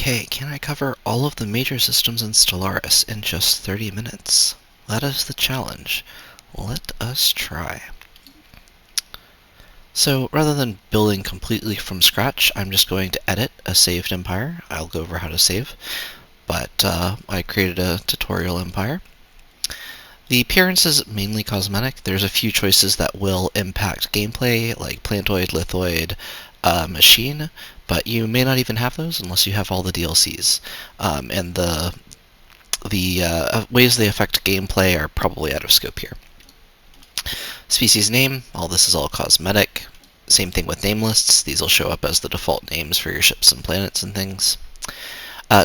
Okay, can I cover all of the major systems in Stellaris in just 30 minutes? That is the challenge. Let us try. So rather than building completely from scratch, I'm just going to edit a saved empire. I'll go over how to save, but I created a tutorial empire. The appearance is mainly cosmetic. There's a few choices that will impact gameplay, like plantoid, lithoid, machine, but you may not even have those unless you have all the DLCs. And the ways they affect gameplay are probably out of scope here. Species name, all this is all cosmetic. Same thing with name lists. These will show up as the default names for your ships and planets and things.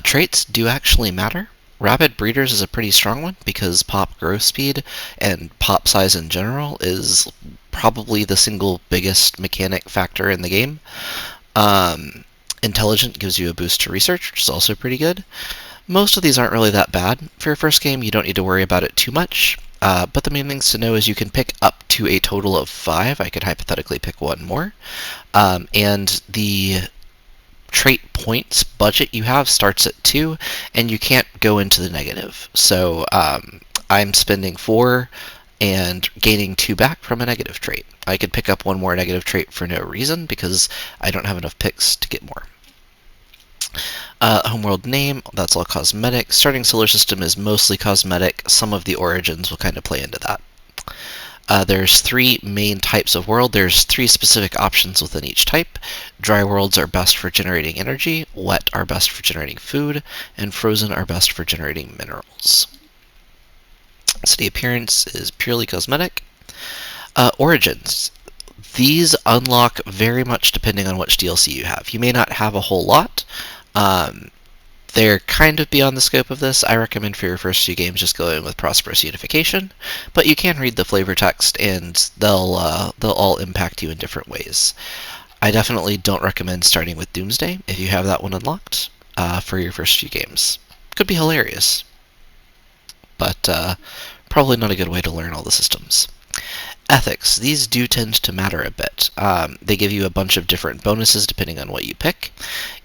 Traits do actually matter. Rapid breeders is a pretty strong one because pop growth speed and pop size in general is probably the single biggest mechanic factor in the game. Intelligent gives you a boost to research, which is also pretty good. Most of these aren't really that bad. For your first game, you don't need to worry about it too much. But the main things to know is you can pick up to a total of 5. I could hypothetically pick one more. And the trait points budget you have starts at 2, and you can't go into the negative. So I'm spending 4 and gaining 2 back from a negative trait. I could pick up one more negative trait for no reason because I don't have enough picks to get more. Homeworld name, that's all cosmetic. Starting solar system is mostly cosmetic. Some of the origins will kind of play into that. There's 3 main types of world. There's 3 specific options within each type. Dry worlds are best for generating energy, wet are best for generating food, and frozen are best for generating minerals. City appearance is purely cosmetic. Origins. These unlock very much depending on which DLC you have. You may not have a whole lot. They're kind of beyond the scope of this. I recommend for your first few games just going with Prosperous Unification, but you can read the flavor text and they'll all impact you in different ways. I definitely don't recommend starting with Doomsday if you have that one unlocked for your first few games. Could be hilarious, but probably not a good way to learn all the systems. Ethics. These do tend to matter a bit. They give you a bunch of different bonuses depending on what you pick.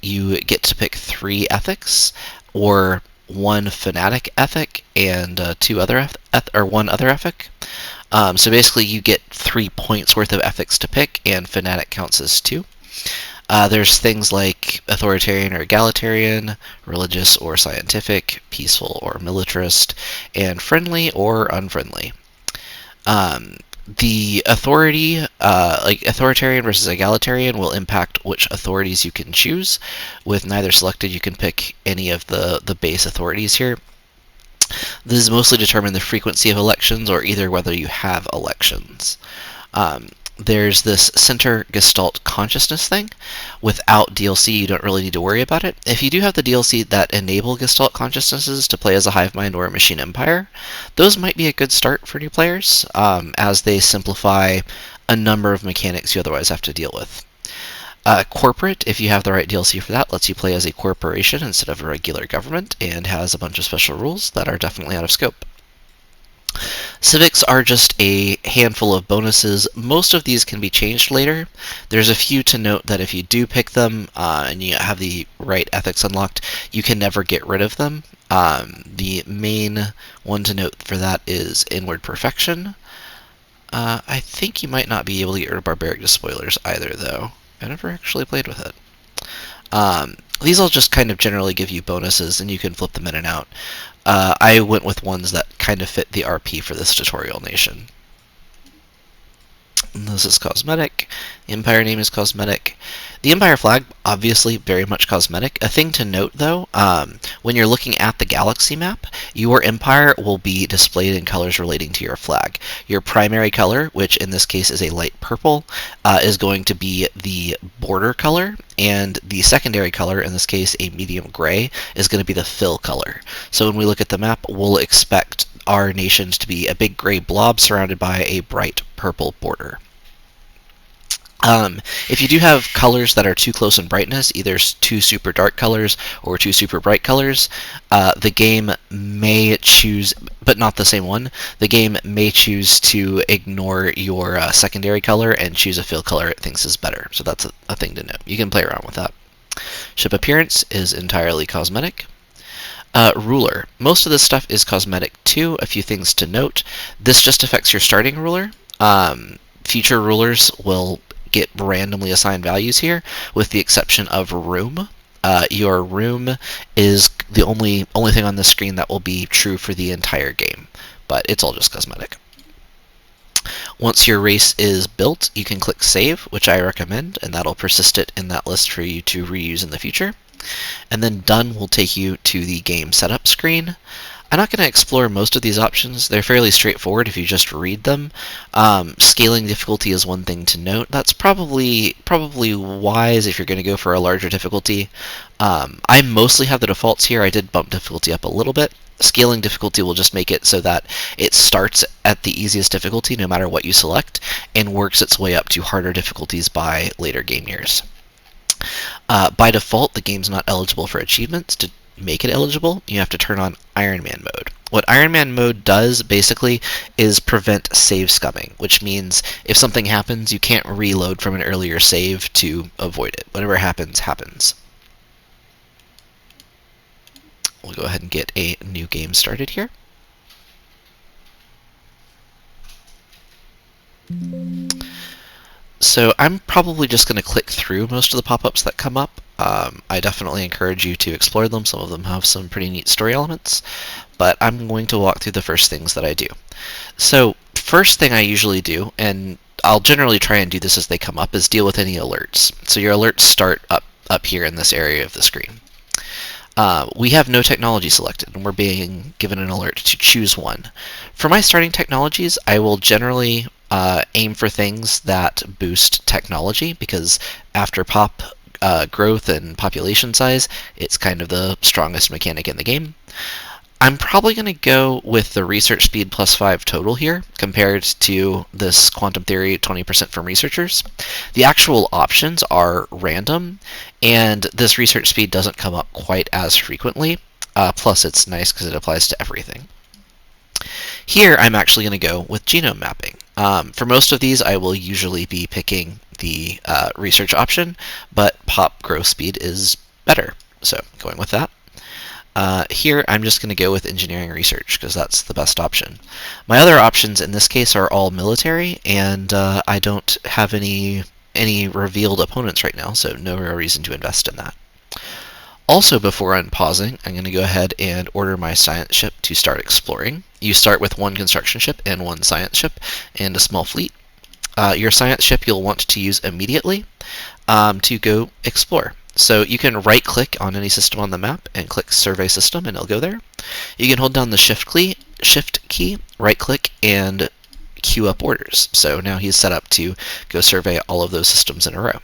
You get to pick 3 ethics, or 1 fanatic ethic and 1 other ethic. So basically, you get 3 points worth of ethics to pick, and fanatic counts as 2. There's things like authoritarian or egalitarian, religious or scientific, peaceful or militarist, and friendly or unfriendly. The authority, like authoritarian versus egalitarian, will impact which authorities you can choose. With neither selected, you can pick any of the base authorities here. This is mostly determine the frequency of elections or either whether you have elections. There's this center gestalt consciousness thing. Without DLC, you don't really need to worry about it. If you do have the DLC that enable gestalt consciousnesses to play as a hive mind or a machine empire, those might be a good start for new players, as they simplify a number of mechanics you otherwise have to deal with. Corporate, if you have the right DLC for that, lets you play as a corporation instead of a regular government and has a bunch of special rules that are definitely out of scope. Civics are just a handful of bonuses. Most of these can be changed later. There's a few to note that if you do pick them and you have the right ethics unlocked, you can never get rid of them. The main one to note for that is Inward Perfection. I think you might not be able to get rid of Barbaric Despoilers either, though. I never actually played with it. These will just kind of generally give you bonuses, and you can flip them in and out. I went with ones that kind of fit the RP for this tutorial nation. And this is cosmetic. The Empire name is cosmetic. The Empire flag, obviously very much cosmetic. A thing to note, though, when you're looking at the galaxy map, your Empire will be displayed in colors relating to your flag. Your primary color, which in this case is a light purple, is going to be the border color, and the secondary color, in this case a medium gray, is going to be the fill color. So when we look at the map, we'll expect our nations to be a big gray blob surrounded by a bright purple border. If you do have colors that are too close in brightness, either 2 super dark colors or 2 super bright colors, the game may choose, but not the same one, the game may choose to ignore your secondary color and choose a fill color it thinks is better. So that's a thing to note. You can play around with that. Ship appearance is entirely cosmetic. Ruler. Most of this stuff is cosmetic too. A few things to note. This just affects your starting ruler. Future rulers will get randomly assigned values here, with the exception of room. Your room is the only thing on this screen that will be true for the entire game, but it's all just cosmetic. Once your race is built, you can click Save, which I recommend, and that'll persist it in that list for you to reuse in the future. And then Done will take you to the game setup screen. I'm not going to explore most of these options. They're fairly straightforward if you just read them. Scaling difficulty is one thing to note. That's probably wise if you're going to go for a larger difficulty. I mostly have the defaults here. I did bump difficulty up a little bit. Scaling difficulty will just make it so that it starts at the easiest difficulty no matter what you select, and works its way up to harder difficulties by later game years. By default, the game's not eligible for achievements. To make it eligible, you have to turn on Iron Man mode. What Iron Man mode does, basically, is prevent save scumming, which means if something happens, you can't reload from an earlier save to avoid it. Whatever happens, happens. We'll go ahead and get a new game started here. So I'm probably just going to click through most of the pop-ups that come up. I definitely encourage you to explore them. Some of them have some pretty neat story elements, but I'm going to walk through the first things that I do. So first thing I usually do, and I'll generally try and do this as they come up, is deal with any alerts. So your alerts start up here in this area of the screen. We have no technology selected, and we're being given an alert to choose one. For my starting technologies, I will generally aim for things that boost technology, because after pop growth and population size, it's kind of the strongest mechanic in the game. I'm probably going to go with the research speed +5 total here, compared to this quantum theory 20% from researchers. The actual options are random, and this research speed doesn't come up quite as frequently. Plus, it's nice because it applies to everything. Here, I'm actually going to go with genome mapping. For most of these, I will usually be picking the research option, but pop growth speed is better, so going with that. Here, I'm just going to go with engineering research because that's the best option. My other options in this case are all military, and I don't have any revealed opponents right now, so no real reason to invest in that. Also, before unpausing, I'm going to go ahead and order my science ship to start exploring. You start with one construction ship and one science ship and a small fleet. Your science ship you'll want to use immediately to go explore. So you can right-click on any system on the map and click Survey System, and it'll go there. You can hold down the Shift key, right-click, and queue up orders. So now he's set up to go survey all of those systems in a row.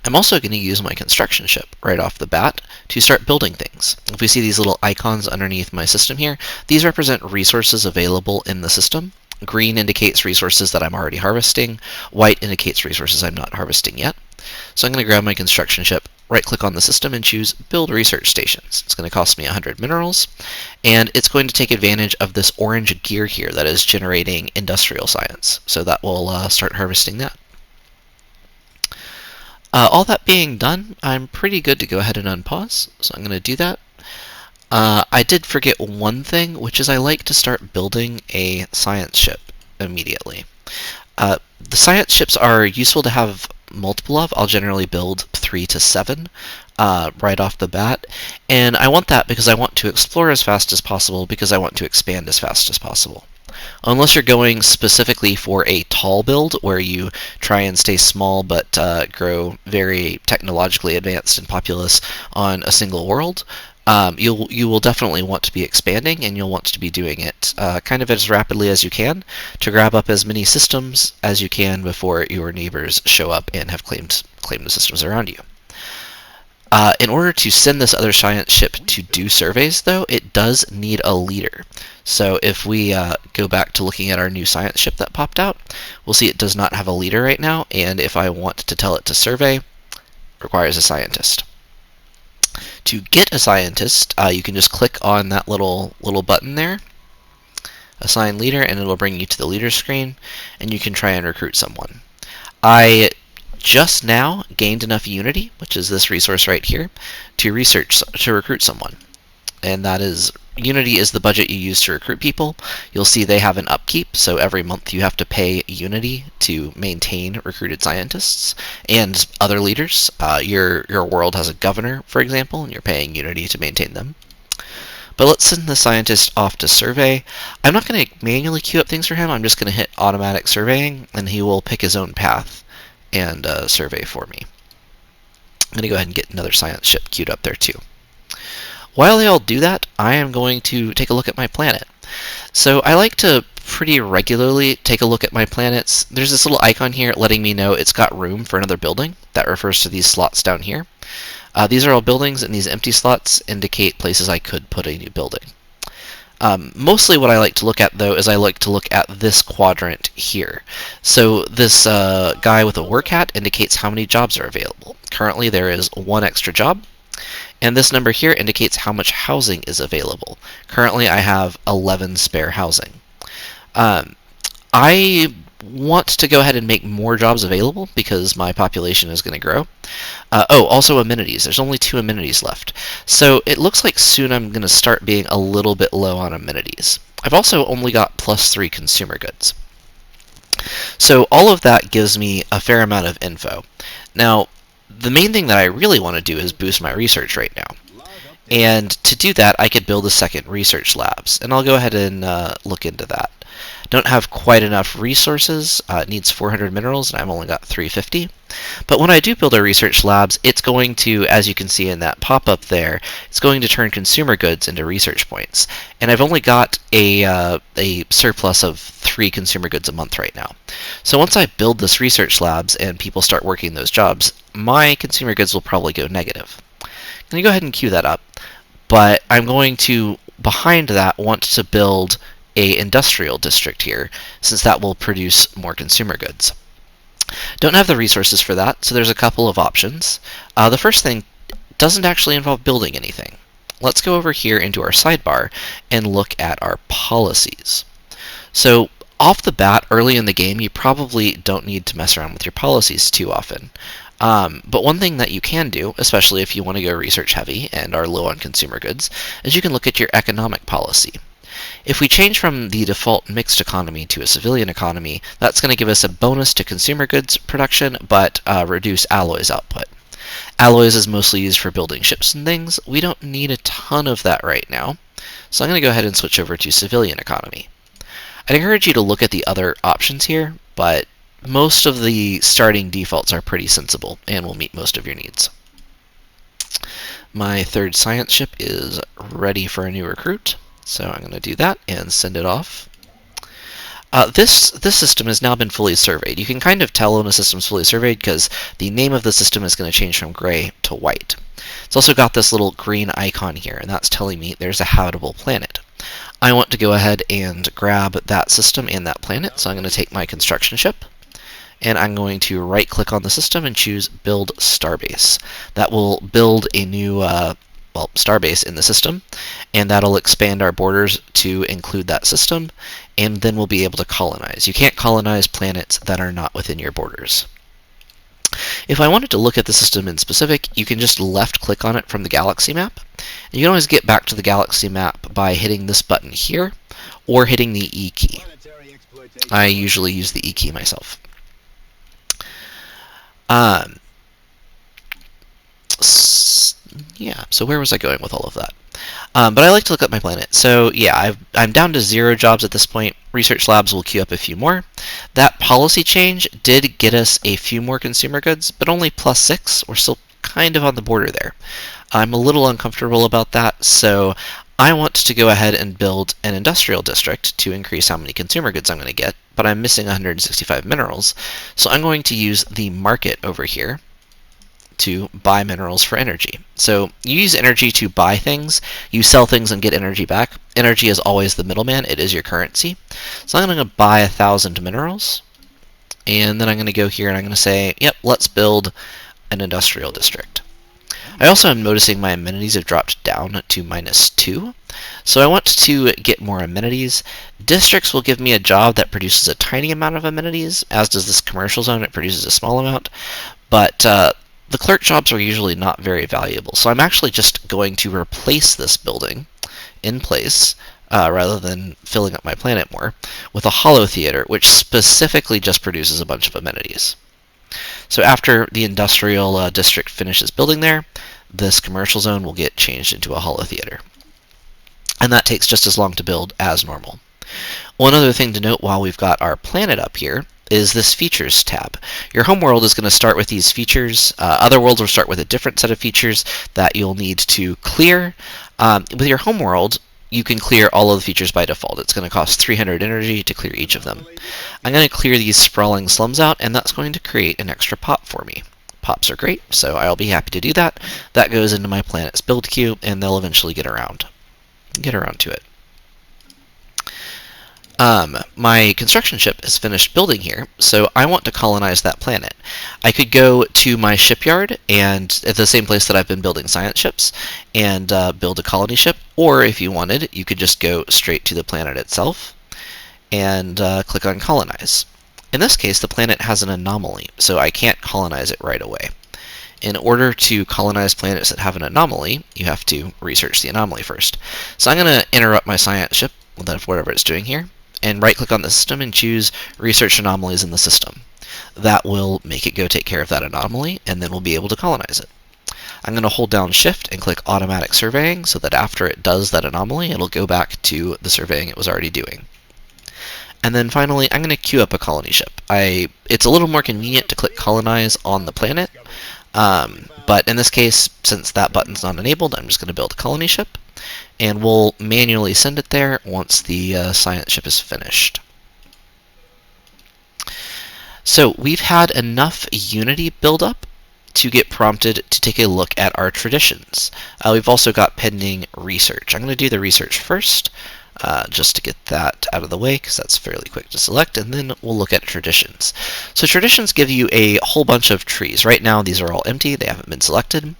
I'm also going to use my construction ship right off the bat to start building things. If we see these little icons underneath my system here, these represent resources available in the system. Green indicates resources that I'm already harvesting. White indicates resources I'm not harvesting yet. So I'm going to grab my construction ship, right-click on the system, and choose Build Research Stations. It's going to cost me 100 minerals, and it's going to take advantage of this orange gear here that is generating industrial science. So that will start harvesting that. All that being done, I'm pretty good to go ahead and unpause, so I'm going to do that. I did forget one thing, which is I like to start building a science ship immediately. The science ships are useful to have multiple of. I'll generally build 3 to 7 right off the bat, and I want that because I want to explore as fast as possible, because I want to expand as fast as possible. Unless you're going specifically for a tall build where you try and stay small but grow very technologically advanced and populous on a single world, you will definitely want to be expanding, and you'll want to be doing it kind of as rapidly as you can to grab up as many systems as you can before your neighbors show up and have claimed the systems around you. In order to send this other science ship to do surveys, though, it does need a leader. So if we go back to looking at our new science ship that popped out, we'll see it does not have a leader right now, and if I want to tell it to survey, it requires a scientist. To get a scientist, you can just click on that little button there, Assign Leader, and it'll bring you to the leader screen, and you can try and recruit someone. I just now gained enough Unity, which is this resource right here, to recruit someone. And that is, Unity is the budget you use to recruit people. You'll see they have an upkeep, so every month you have to pay Unity to maintain recruited scientists and other leaders. Your world has a governor, for example, and you're paying Unity to maintain them. But let's send the scientist off to survey. I'm not going to manually queue up things for him. I'm just going to hit automatic surveying, and he will pick his own path and survey for me. I'm going to go ahead and get another science ship queued up there too. While they all do that, I am going to take a look at my planet. So I like to pretty regularly take a look at my planets. There's this little icon here letting me know it's got room for another building. That refers to these slots down here. These are all buildings, and these empty slots indicate places I could put a new building. Mostly what I like to look at, though, is I like to look at this quadrant here. So this guy with a work hat indicates how many jobs are available. Currently there is 1 extra job, and this number here indicates how much housing is available. Currently I have 11 spare housing. I want to go ahead and make more jobs available because my population is going to grow. Also amenities. There's only 2 amenities left. So it looks like soon I'm going to start being a little bit low on amenities. I've also only got +3 consumer goods. So all of that gives me a fair amount of info. Now, the main thing that I really want to do is boost my research right now. And to do that, I could build a second research labs. And I'll go ahead and look into that. Don't have quite enough resources. It needs 400 minerals, and I've only got 350. But when I do build a research labs, it's going to, as you can see in that pop-up there, it's going to turn consumer goods into research points. And I've only got a surplus of 3 consumer goods a month right now. So once I build this research labs and people start working those jobs, my consumer goods will probably go negative. I'm going to go ahead and queue that up, but I'm going to, behind that, want to build a industrial district here, since that will produce more consumer goods. Don't have the resources for that, so there's a couple of options. The first thing doesn't actually involve building anything. Let's go over here into our sidebar and look at our policies. So off the bat, early in the game, you probably don't need to mess around with your policies too often. But one thing that you can do, especially if you want to go research heavy and are low on consumer goods, is you can look at your economic policy. If we change from the default mixed economy to a civilian economy, that's going to give us a bonus to consumer goods production, but reduce alloys output. Alloys is mostly used for building ships and things. We don't need a ton of that right now, so I'm going to go ahead and switch over to civilian economy. I'd encourage you to look at the other options here, but most of the starting defaults are pretty sensible and will meet most of your needs. My third science ship is ready for a new recruit. So I'm going to do that and send it off. This system has now been fully surveyed. You can kind of tell when a system's fully surveyed because the name of the system is going to change from gray to white. It's also got this little green icon here, and that's telling me there's a habitable planet. I want to go ahead and grab that system and that planet, so I'm going to take my construction ship, and I'm going to right-click on the system and choose Build Starbase. That will build a new starbase in the system, and that'll expand our borders to include that system, and then we'll be able to colonize. You can't colonize planets that are not within your borders. If I wanted to look at the system in specific, you can just left-click on it from the galaxy map. And you can always get back to the galaxy map by hitting this button here, or hitting the E key. I usually use the E key myself. Yeah, so where was I going with all of that? But I like to look at my planet. So yeah, I'm down to 0 jobs at this point. Research labs will queue up a few more. That policy change did get us a few more consumer goods, but only +6. We're still kind of on the border there. I'm a little uncomfortable about that, so I want to go ahead and build an industrial district to increase how many consumer goods I'm going to get, but I'm missing 165 minerals, so I'm going to use the market over here to buy minerals for energy. So you use energy to buy things, you sell things and get energy back. Energy is always the middleman, it is your currency. So I'm going to buy 1,000 minerals, and then I'm going to go here and I'm going to say, yep, let's build an industrial district. I also am noticing my amenities have dropped down to -2. So I want to get more amenities. Districts will give me a job that produces a tiny amount of amenities, as does this commercial zone. It produces a small amount. But the clerk jobs are usually not very valuable. So I'm actually just going to replace this building in place, rather than filling up my planet more, with a hollow theater, which specifically just produces a bunch of amenities. So after the industrial district finishes building there, this commercial zone will get changed into a hollow theater. And that takes just as long to build as normal. One other thing to note while we've got our planet up here is this features tab. Your home world is going to start with these features. Other worlds will start with a different set of features that you'll need to clear. With your home world, you can clear all of the features by default. It's going to cost 300 energy to clear each of them. I'm going to clear these sprawling slums out, and that's going to create an extra pop for me. Pops are great, so I'll be happy to do that. That goes into my planet's build queue, and they'll eventually get around to it. My construction ship is finished building here, so I want to colonize that planet. I could go to my shipyard and at the same place that I've been building science ships and build a colony ship, or if you wanted, you could just go straight to the planet itself and click on colonize. In this case, the planet has an anomaly, so I can't colonize it right away. In order to colonize planets that have an anomaly, you have to research the anomaly first. So I'm going to interrupt my science ship, whatever it's doing here, and right-click on the system and choose Research Anomalies in the System. That will make it go take care of that anomaly, and then we'll be able to colonize it. I'm going to hold down Shift and click Automatic Surveying so that after it does that anomaly, it'll go back to the surveying it was already doing. And then finally, I'm going to queue up a colony ship. It's a little more convenient to click Colonize on the planet, but in this case, since that button's not enabled, I'm just going to build a colony ship, and we'll manually send it there once the science ship is finished. So we've had enough Unity build up to get prompted to take a look at our traditions. We've also got pending research. I'm going to do the research first, just to get that out of the way, because that's fairly quick to select, and then we'll look at traditions. So traditions give you a whole bunch of trees. Right now these are all empty, they haven't been selected,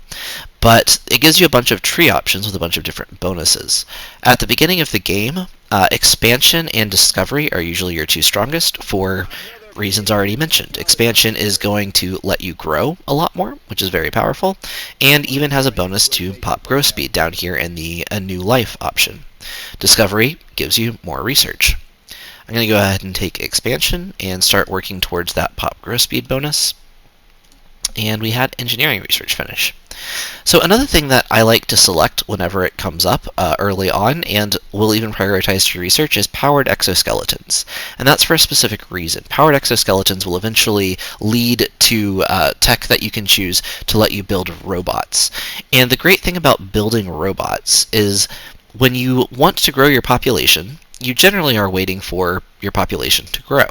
but it gives you a bunch of tree options with a bunch of different bonuses. At the beginning of the game, expansion and discovery are usually your two strongest for reasons already mentioned. Expansion is going to let you grow a lot more, which is very powerful, and even has a bonus to pop growth speed down here in the A New Life option. Discovery gives you more research. I'm going to go ahead and take expansion and start working towards that pop growth speed bonus. And we had engineering research finish. So another thing that I like to select whenever it comes up early on, and will even prioritize to research, is powered exoskeletons. And that's for a specific reason. Powered exoskeletons will eventually lead to tech that you can choose to let you build robots. And the great thing about building robots is when you want to grow your population, you generally are waiting for your population to grow.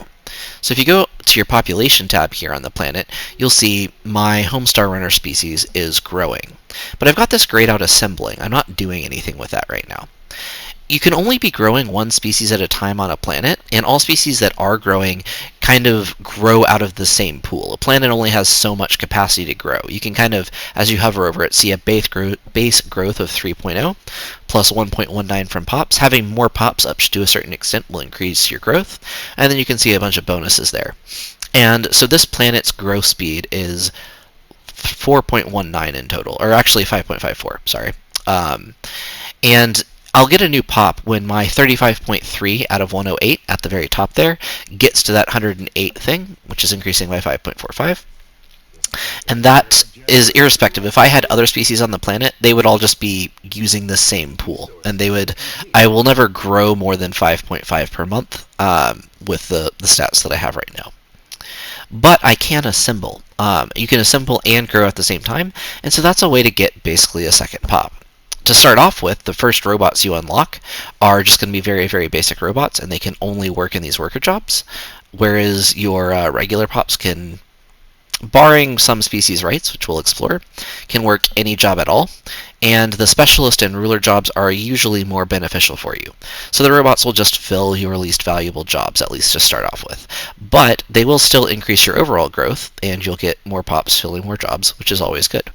So if you go to your population tab here on the planet, you'll see my Homestar Runner species is growing. But I've got this grayed out assembling. I'm not doing anything with that right now. You can only be growing one species at a time on a planet, and all species that are growing kind of grow out of the same pool. A planet only has so much capacity to grow. You can kind of, as you hover over it, see a base growth of 3.0 plus 1.19 from pops. Having more pops up to a certain extent will increase your growth, and then you can see a bunch of bonuses there. And so this planet's growth speed is 4.19 in total, or actually 5.54, sorry. And I'll get a new pop when my 35.3 out of 108 at the very top there gets to that 108 thing, which is increasing by 5.45. And that is irrespective. If I had other species on the planet, they would all just be using the same pool. And I will never grow more than 5.5 per month with the stats that I have right now. But I can assemble. You can assemble and grow at the same time, and so that's a way to get basically a second pop. To start off with, the first robots you unlock are just going to be very, very basic robots, and they can only work in these worker jobs, whereas your regular pops can, barring some species rights, which we'll explore, can work any job at all, and the specialist and ruler jobs are usually more beneficial for you. So the robots will just fill your least valuable jobs, at least to start off with. But they will still increase your overall growth, and you'll get more pops filling more jobs, which is always good.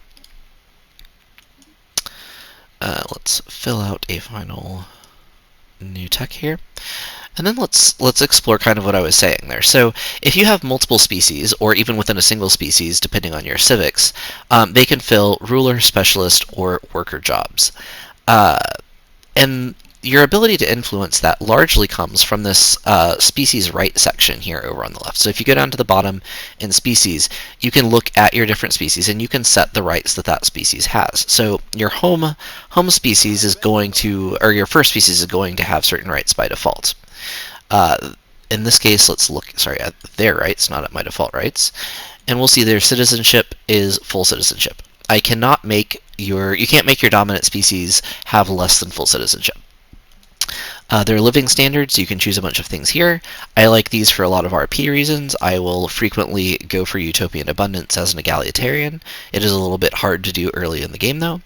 Let's fill out a final new tech here. And then let's explore kind of what I was saying there. So if you have multiple species, or even within a single species, depending on your civics, they can fill ruler, specialist, or worker jobs. And your ability to influence that largely comes from this species right section here over on the left. So if you go down to the bottom in species, you can look at your different species and you can set the rights that that species has. So your home species is going to, or your first species is going to have certain rights by default. In this case, let's look, at their rights, not at my default rights, and we'll see their citizenship is full citizenship. You can't make your dominant species have less than full citizenship. Their living standards, you can choose a bunch of things here. I like these for a lot of RP reasons. I will frequently go for utopian abundance as an egalitarian. It is a little bit hard to do early in the game, though.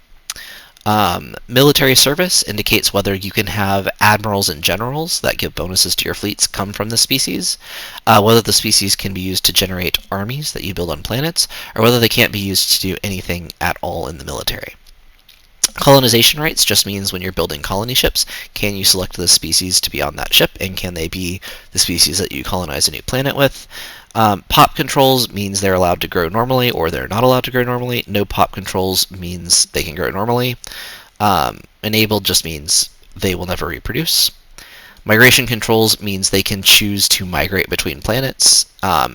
Military service indicates whether you can have admirals and generals that give bonuses to your fleets come from the species, whether the species can be used to generate armies that you build on planets, or whether they can't be used to do anything at all in the military. Colonization rights just means when you're building colony ships, can you select the species to be on that ship, and can they be the species that you colonize a new planet with? Pop controls means they're allowed to grow normally or they're not allowed to grow normally. No pop controls means they can grow normally. Enabled just means they will never reproduce. Migration controls means they can choose to migrate between planets.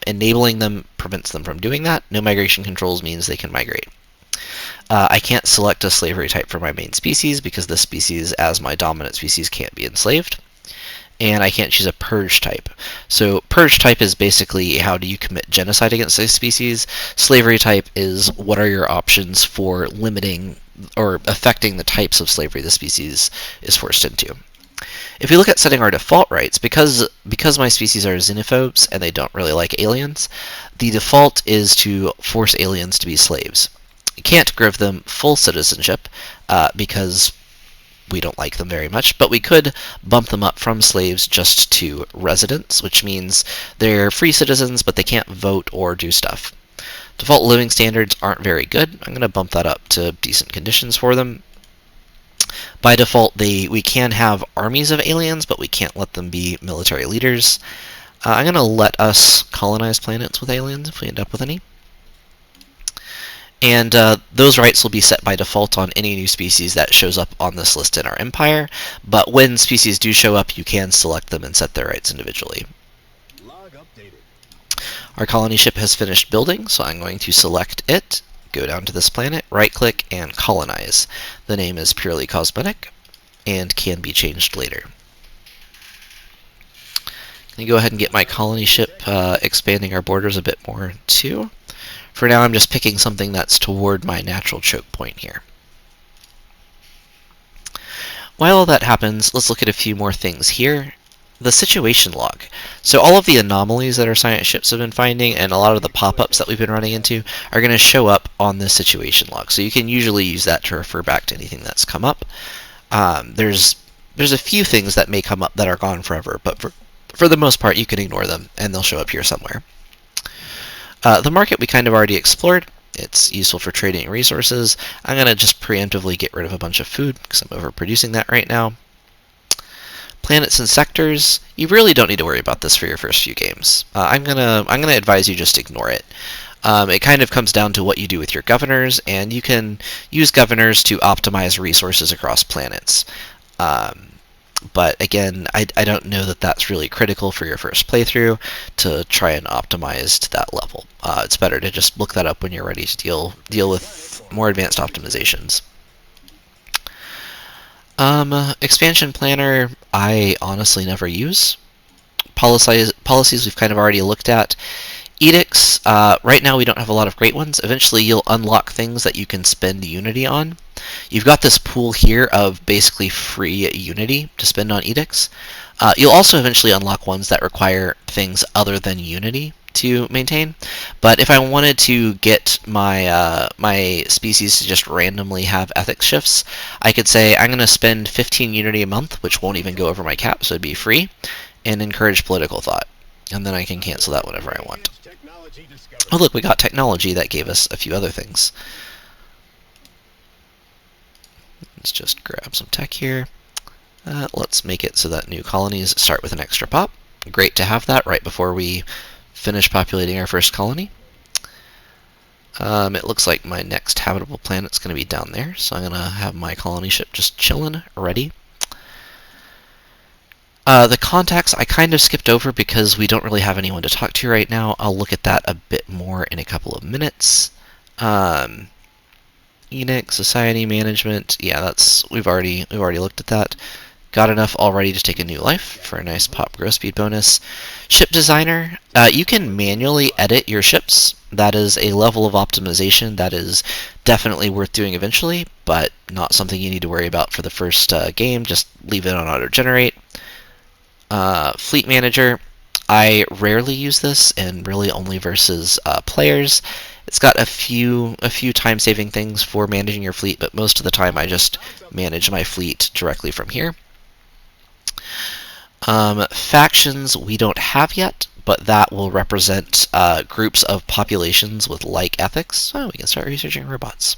Enabling them prevents them from doing that. No migration controls means they can migrate. I can't select a slavery type for my main species because this species, as my dominant species, can't be enslaved. And I can't choose a purge type. So purge type is basically how do you commit genocide against a species. Slavery type is what are your options for limiting or affecting the types of slavery the species is forced into. If we look at setting our default rights, because my species are xenophobes and they don't really like aliens, the default is to force aliens to be slaves. You can't give them full citizenship because we don't like them very much, but we could bump them up from slaves just to residents, which means they're free citizens, but they can't vote or do stuff. Default living standards aren't very good. I'm going to bump that up to decent conditions for them. By default, we can have armies of aliens, but we can't let them be military leaders. I'm going to let us colonize planets with aliens if we end up with any. And those rights will be set by default on any new species that shows up on this list in our empire, but when species do show up, you can select them and set their rights individually. Log updated. Our colony ship has finished building, so I'm going to select it, go down to this planet, right-click, and colonize. The name is purely cosmetic and can be changed later. I'm going to go ahead and get my colony ship expanding our borders a bit more too. For now, I'm just picking something that's toward my natural choke point here. While all that happens, let's look at a few more things here. The situation log. So all of the anomalies that our science ships have been finding and a lot of the pop-ups that we've been running into are going to show up on this situation log. So you can usually use that to refer back to anything that's come up. There's a few things that may come up that are gone forever, but for the most part, you can ignore them and they'll show up here somewhere. The market we kind of already explored. It's useful for trading resources. I'm going to just preemptively get rid of a bunch of food because I'm overproducing that right now. Planets and sectors. You really don't need to worry about this for your first few games. I'm gonna advise you just ignore it. It kind of comes down to what you do with your governors, and you can use governors to optimize resources across planets. But again, I don't know that that's really critical for your first playthrough to try and optimize to that level. It's better to just look that up when you're ready to deal with more advanced optimizations. Expansion planner, I honestly never use. Policies we've kind of already looked at. Edicts, right now we don't have a lot of great ones. Eventually you'll unlock things that you can spend Unity on. You've got this pool here of basically free Unity to spend on edicts. You'll also eventually unlock ones that require things other than Unity to maintain. But if I wanted to get my species to just randomly have ethics shifts, I could say I'm going to spend 15 Unity a month, which won't even go over my cap, so it'd be free, and encourage political thought. And then I can cancel that whenever I want. Oh look, we got technology that gave us a few other things. Let's just grab some tech here. Let's make it so that new colonies start with an extra pop. Great to have that right before we finish populating our first colony. It looks like my next habitable planet's going to be down there, so I'm going to have my colony ship just chilling, ready. The contacts I kind of skipped over because we don't really have anyone to talk to right now. I'll look at that a bit more in a couple of minutes. Enix, society management, yeah, we've already looked at that. Got enough already to take a new life for a nice pop growth speed bonus. Ship designer, you can manually edit your ships. That is a level of optimization that is definitely worth doing eventually, but not something you need to worry about for the first game. Just leave it on auto generate. Fleet manager, I rarely use this, and really only versus players. It's got a few time-saving things for managing your fleet, but most of the time I just manage my fleet directly from here. Factions we don't have yet, but that will represent groups of populations with like ethics. Oh, we can start researching robots.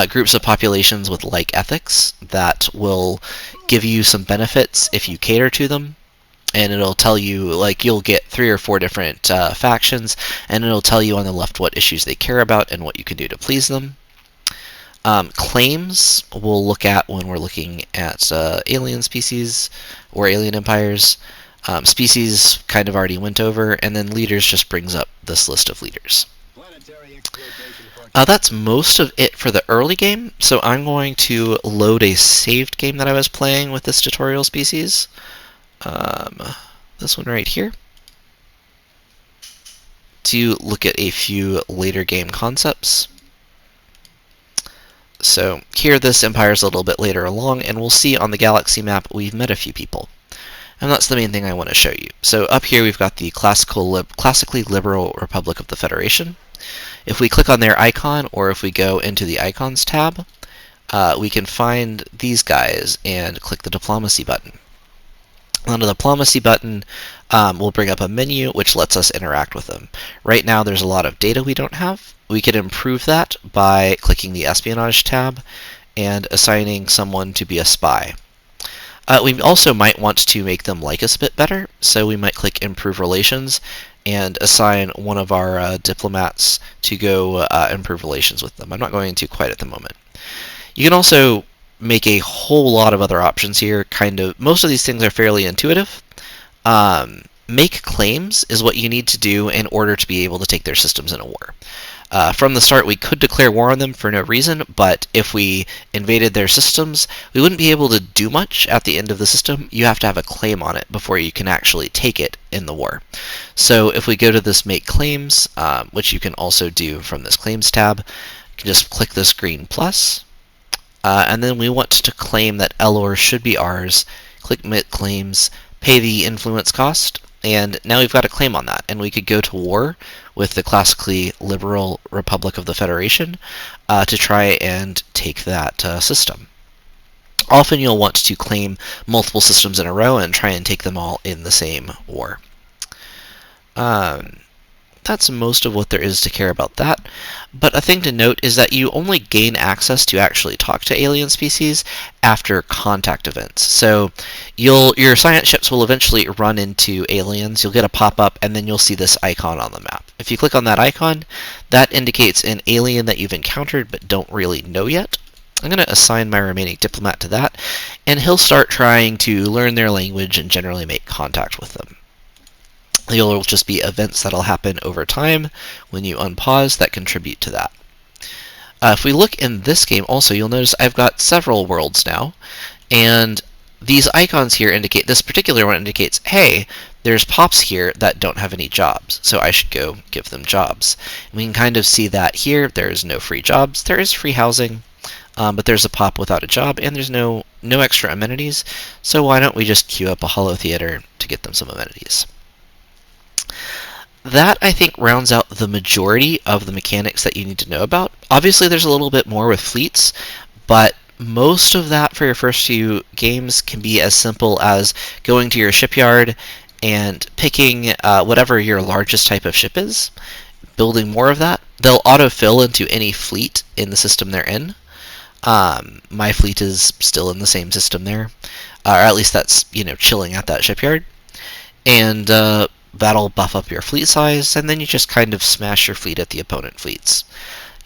Groups of populations with like ethics that will give you some benefits if you cater to them. And it'll tell you, like, you'll get 3 or 4 different factions, and it'll tell you on the left what issues they care about and what you can do to please them. Claims we'll look at when we're looking at alien species or alien empires. Species kind of already went over, and then leaders just brings up this list of leaders. That's most of it for the early game, so I'm going to load a saved game that I was playing with this tutorial species. This one right here, to look at a few later game concepts. So here this empire is a little bit later along, and we'll see on the galaxy map we've met a few people. And that's the main thing I want to show you. So up here we've got the classically liberal Republic of the Federation. If we click on their icon, or if we go into the Icons tab, we can find these guys and click the Diplomacy button. On the Diplomacy button, we'll bring up a menu which lets us interact with them. Right now there's a lot of data we don't have. We could improve that by clicking the Espionage tab and assigning someone to be a spy. We also might want to make them like us a bit better, so we might click Improve Relations and assign one of our diplomats to go improve relations with them. I'm not going to quite at the moment. You can also make a whole lot of other options here. Most of these things are fairly intuitive. Make claims is what you need to do in order to be able to take their systems in a war. From the start, we could declare war on them for no reason, but if we invaded their systems, we wouldn't be able to do much at the end of the system. You have to have a claim on it before you can actually take it in the war. So if we go to this Make Claims, which you can also do from this Claims tab, you can just click this green plus, and then we want to claim that Elor should be ours. Click Make Claims, pay the influence cost, and now we've got a claim on that, and we could go to war with the classically liberal Republic of the Federation to try and take that system. Often you'll want to claim multiple systems in a row and try and take them all in the same war. That's most of what there is to care about that. But a thing to note is that you only gain access to actually talk to alien species after contact events. So your science ships will eventually run into aliens. You'll get a pop-up, and then you'll see this icon on the map. If you click on that icon, that indicates an alien that you've encountered but don't really know yet. I'm going to assign my remaining diplomat to that, and he'll start trying to learn their language and generally make contact with them. There'll just be events that'll happen over time when you unpause that contribute to that. If we look in this game also, you'll notice I've got several worlds now, and these icons here indicate, this particular one indicates, hey, there's pops here that don't have any jobs, so I should go give them jobs. And we can kind of see that here. There's no free jobs. There is free housing, but there's a pop without a job, and there's no extra amenities, so why don't we just queue up a holo theater to get them some amenities. That, I think, rounds out the majority of the mechanics that you need to know about. Obviously, there's a little bit more with fleets, but most of that for your first few games can be as simple as going to your shipyard and picking whatever your largest type of ship is, building more of that. They'll autofill into any fleet in the system they're in. My fleet is still in the same system there. or at least that's chilling at that shipyard, and that'll buff up your fleet size, and then you just kind of smash your fleet at the opponent fleets.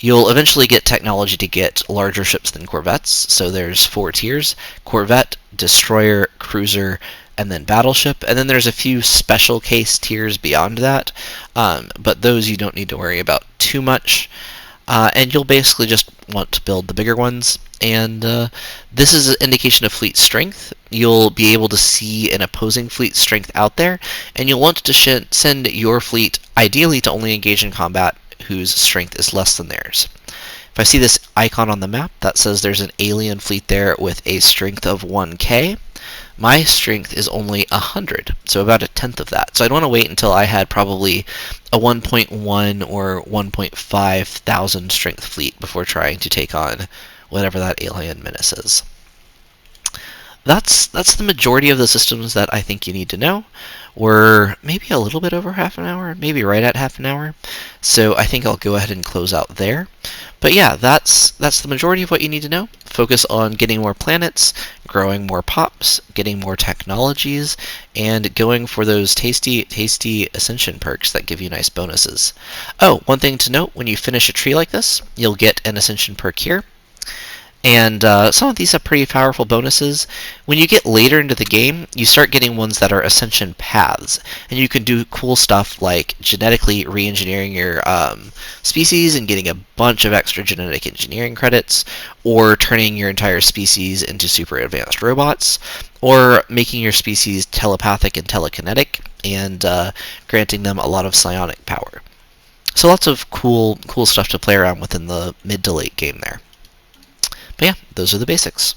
You'll eventually get technology to get larger ships than corvettes, so there's 4 tiers: corvette, destroyer, cruiser, and then battleship, and then there's a few special case tiers beyond that, but those you don't need to worry about too much. And you'll basically just want to build the bigger ones. And this is an indication of fleet strength. You'll be able to see an opposing fleet strength out there, and you'll want to send your fleet ideally to only engage in combat whose strength is less than theirs. If I see this icon on the map that says there's an alien fleet there with a strength of 1k, my strength is only 100, so about a tenth of that. So I'd want to wait until I had probably a 1.1 or 1.5 thousand strength fleet before trying to take on whatever that alien menace is. That's the majority of the systems that I think you need to know. We're maybe a little bit over half an hour, maybe right at half an hour. So I think I'll go ahead and close out there. But yeah, that's the majority of what you need to know. Focus on getting more planets, growing more pops, getting more technologies, and going for those tasty ascension perks that give you nice bonuses. Oh, one thing to note, when you finish a tree like this, you'll get an ascension perk here. And some of these have pretty powerful bonuses. When you get later into the game, you start getting ones that are ascension paths, and you can do cool stuff like genetically re-engineering your species and getting a bunch of extra genetic engineering credits, or turning your entire species into super advanced robots, or making your species telepathic and telekinetic, and granting them a lot of psionic power. So lots of cool stuff to play around with in the mid to late game there. But yeah, those are the basics.